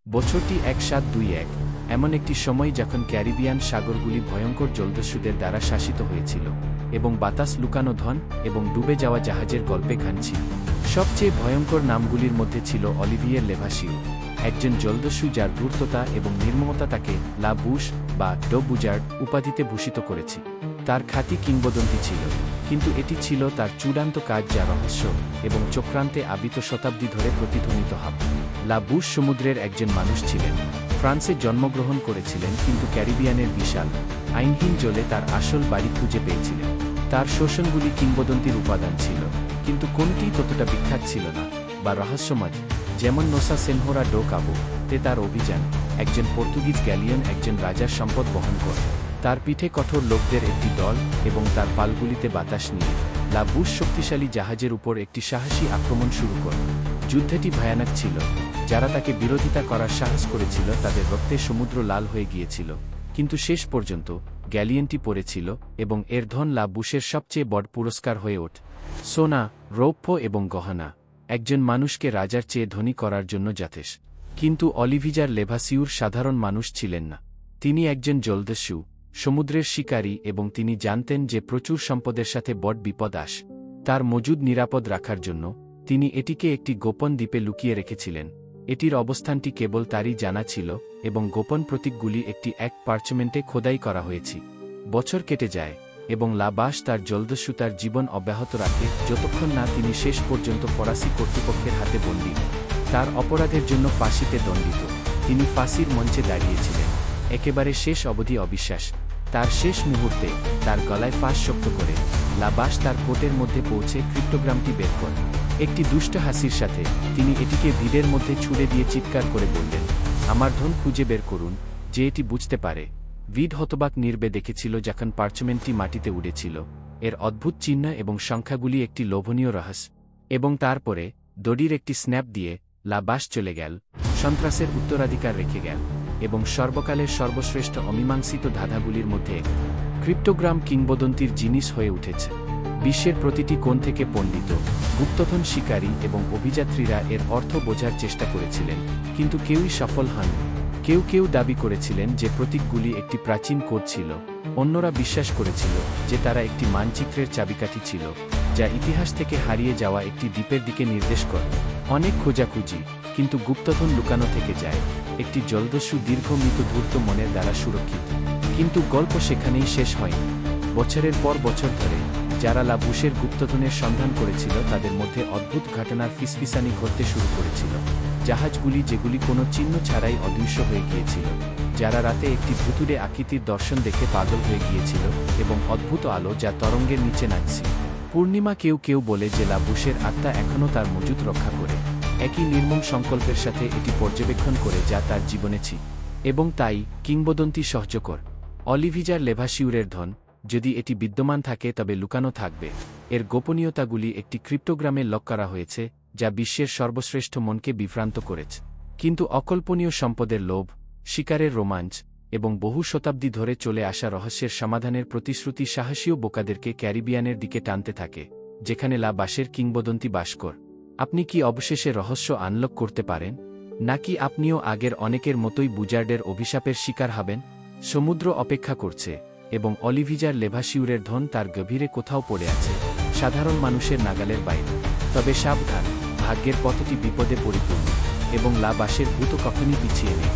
বছরটি 1721, এমন একটি সময় যখন ক্যারিবিয়ান সাগরগুলি ভয়ঙ্কর জলদস্যুদের দ্বারা শাসিত হয়েছিল এবং বাতাস লুকানো ধন এবং ডুবে যাওয়া জাহাজের গল্পে ঘানছিল। সবচেয়ে ভয়ঙ্কর নামগুলির মধ্যে ছিল অলিভিয়ের লেভাসিউ, একজন জলদস্যু যার ধূর্ততা এবং নির্মমতা তাকে লা বুশ বা ডো বুজার্ড উপাধিতে ভূষিত করেছে। তার খ্যাতি কিংবদন্তি ছিল, কিন্তু এটি ছিল তার চূড়ান্ত কাজ যা রহস্য এবং চক্রান্তে আবিত শতাব্দী ধরে প্রতিধ্বনিত হবে। লা বুশ সমুদ্রের একজন মানুষ ছিলেন, ফ্রান্সে জন্মগ্রহণ করেছিলেন কিন্তু ক্যারিবিয়ানের বিশাল আইনহীন জলে তার আসল বাড়ি খুঁজে পেয়েছিলেন। তার শোষণগুলি কিংবদন্তির উপাদান ছিল, কিন্তু কোনটিই ততটা বিখ্যাত ছিল না বা রহস্যময় যেমন নোসা সেনহোরা ডো কাবো তে তার অভিযান। একজন পর্তুগিজ গ্যালিয়ন একজন রাজার সম্পদ বহন করে, তার পিঠে কঠোর লোকদের একটি দল এবং তার পালগুলিতে বাতাস নিয়ে লা বুশ শক্তিশালী জাহাজের উপর একটি সাহসী আক্রমণ শুরু করে। যুদ্ধটি ভয়ানক ছিল, যারা তাকে বিরোধিতা করার সাহস করেছিল তাদের রক্তে সমুদ্র লাল হয়ে গিয়েছিল, কিন্তু শেষ পর্যন্ত গ্যালিয়নটি পড়েছিল এবং এর ধন লা বুশের সবচেয়ে বড় পুরস্কার হয়ে ওঠে। সোনা, রৌপ্য এবং গহনা একজন মানুষকে রাজার চেয়ে ধনী করার জন্য যথেষ্ট, কিন্তু অলিভিজার লেভাসিউর সাধারণ মানুষ ছিলেন না। তিনি একজন জলদস্যু, সমুদ্রের শিকারী এবং তিনি জানতেন যে প্রচুর সম্পদের সাথে বড় বিপদ আসে। তার মজুদ নিরাপদ রাখার জন্য তিনি এটিকে একটি গোপন দ্বীপে লুকিয়ে রেখেছিলেন। এটির অবস্থানটি কেবল তারই জানা ছিল এবং গোপন প্রতীকগুলি একটি পার্চমেন্টে খোদাই করা হয়েছে। বছর কেটে যায় এবং লা বাশ তার জলদস্যুতার জীবন অব্যাহত রাখে যতক্ষণ না তিনি শেষ পর্যন্ত ফরাসি কর্তৃপক্ষের হাতে বন্দী। তার অপরাধের জন্য ফাঁসিতে দণ্ডিত, তিনি ফাঁসির মঞ্চে দাঁড়িয়েছিলেন, একেবারে শেষ অবধি অবিশ্বাস। তার শেষ মুহূর্তে তার গলায় ফাঁস শক্ত করে লা বাশ তার কোটের মধ্যে পৌঁছে ক্রিপ্টোগ্রামটি বের করেন। একটি দুষ্ট হাসির সাথে তিনি এটিকে ভিড়ের মধ্যে ছুড়ে দিয়ে চিৎকার করে বললেন, আমার ধন খুঁজে বের করুন। যে এটি বুঝতে পারে, ভিড হতবাক নির্বে দেখেছিল যখন পার্চমেন্টটি মাটিতে উড়েছিল, এর অদ্ভুত চিহ্ন এবং সংখ্যাগুলি একটি লোভনীয় রহস্য। এবং তারপরে দড়ির একটি স্ন্যাপ দিয়ে লা বাশ চলে গেল, সন্ত্রাসের উত্তরাধিকার রেখে গেল এবং সর্বকালের সর্বশ্রেষ্ঠ অমীমাংসিত ধাঁধাগুলির মধ্যে ক্রিপ্টোগ্রাম কিংবদন্তির জিনিস হয়ে উঠেছে। বিশ্বের প্রতিটি কোণ থেকে পণ্ডিত, গুপ্তধন শিকারী এবং অভিযাত্রীরা এর অর্থ বোঝার চেষ্টা করেছিলেন, কিন্তু কেউই সফল হন। কেউ কেউ দাবি করেছিলেন যে প্রতীকগুলি একটি প্রাচীন কোড ছিল, অন্যরা বিশ্বাস করেছিল যে তারা একটি মানচিত্রের চাবিকাঠি ছিল যা ইতিহাস থেকে হারিয়ে যাওয়া একটি দ্বীপের দিকে নির্দেশ করে। অনেক খোঁজাখুঁজি, কিন্তু গুপ্তধন লুকানো থেকে যায়, একটি জলদস্যু দীর্ঘমৃত ধূর্ত মনের দ্বারা সুরক্ষিত। কিন্তু গল্প সেখানেই শেষ হয়নি। বছরের পর বছর ধরে যারা লা বুশের গুপ্তধনের সন্ধান করেছিল তাদের মধ্যে অদ্ভুত ঘটনার ফিসফিসানি ঘটতে শুরু করেছিল। জাহাজগুলি যেগুলি কোনো চিহ্ন ছাড়াই অদৃশ্য হয়ে গিয়েছিল, যারা রাতে একটি ভুতুড়ে আকৃতির দর্শন দেখে পাগল হয়ে গিয়েছিল এবং অদ্ভুত আলো যা তরঙ্গের নিচে নাচছে। পূর্ণিমা কেউ কেউ বলে যে লা বুশের আত্মা এখনও তার মজুদ রক্ষা করে, একই নির্মম সংকল্পের সাথে এটি পর্যবেক্ষণ করে যা তার জীবনে ছিল। এবং তাই কিংবদন্তি সহ্যকর অলিভিজার লেভাসিউরের ধন, যদি এটি বিদ্যমান থাকে তবে লুকানো থাকবে। এর গোপনীয়তাগুলি একটি ক্রিপ্টোগ্রামে লক করা হয়েছে যা বিশ্বের সর্বশ্রেষ্ঠ মনকে বিভ্রান্ত করেছে। কিন্তু অকল্পনীয় সম্পদের লোভ, শিকারের রোমাঞ্চ এবং বহু শতাব্দী ধরে চলে আসা রহস্যের সমাধানের প্রতিশ্রুতি সাহসী বোকাদেরকে ক্যারিবিয়ানের দিকে টানতে থাকে, যেখানে লা বাশের কিংবদন্তি বাস করে। আপনি কি অবশেষে রহস্য আনলক করতে পারেন, নাকি আপনিও আগের অনেকের মতোই বুজার্ডের অভিশাপের শিকার হবেন? সমুদ্র অপেক্ষা করছে এবং অলিভিজার লেভাসিউরের ধন তার গভীরে কোথাও পড়ে আছে, সাধারণ মানুষের নাগালের বাইরে। তবে সাবধান, ভাগ্যের পথটি বিপদে পরিপূর্ণ এবং লা বাশের ভূত কখনই পিছিয়ে নেই।